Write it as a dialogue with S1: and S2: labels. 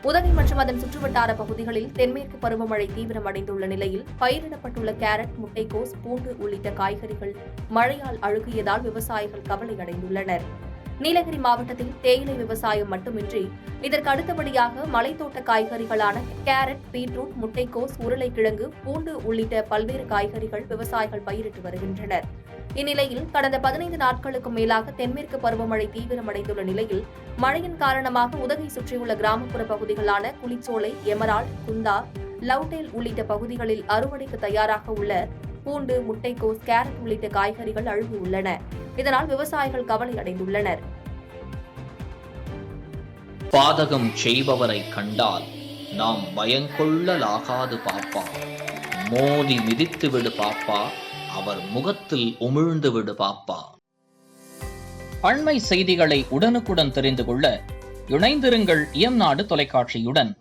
S1: உதகை மற்றும் அதன் சுற்றுவட்டார பகுதிகளில் தென்மேற்கு பருவமழை தீவிரமடைந்துள்ள நிலையில் பயிரிடப்பட்டுள்ள கேரட், முட்டைக்கோஸ், பூண்டு உள்ளிட்ட காய்கறிகள் மழையால் அழுகியதால் விவசாயிகள் கவலையடைந்துள்ளனர். நீலகிரி மாவட்டத்தில் தேயிலை விவசாயம் மட்டுமின்றி இதற்கு அடுத்தபடியாக மலைத்தோட்ட காய்கறிகளான கேரட், பீட்ரூட், முட்டைக்கோஸ், உருளைக்கிழங்கு, பூண்டு உள்ளிட்ட பல்வேறு காய்கறிகள் விவசாயிகள் பயிரிட்டு வருகின்றனர். இந்நிலையில் கடந்த 15 நாட்களுக்கும் மேலாக தென்மேற்கு பருவமழை தீவிரமடைந்துள்ள நிலையில் மழையின் காரணமாக உதகை சுற்றியுள்ள கிராமப்புற பகுதிகளான குளிச்சோலை, எமரால்ட், குந்தா, லவ்டேல் உள்ளிட்ட பகுதிகளில் அறுவடைக்கு தயாராக உள்ள பூண்டு, முட்டைக்கோஸ், கேரட் உள்ளிட்ட காய்கறிகள் அழுகியுள்ளன. இதனால் விவசாயிகள் கவலை அடைந்துள்ளனர்.
S2: பாதகம் செய்பவரை கண்டால் நாம் பயங்கொள்ளலாகாது பாப்பா, மோதி மிதித்து விடு பாப்பா, அவர் முகத்தில் உமிழ்ந்து விடு பாப்பா. அண்மை செய்திகளை உடனுக்குடன் தெரிந்து கொள்ள இணைந்திருங்கள் இயம்நாடு தொலைக்காட்சியுடன்.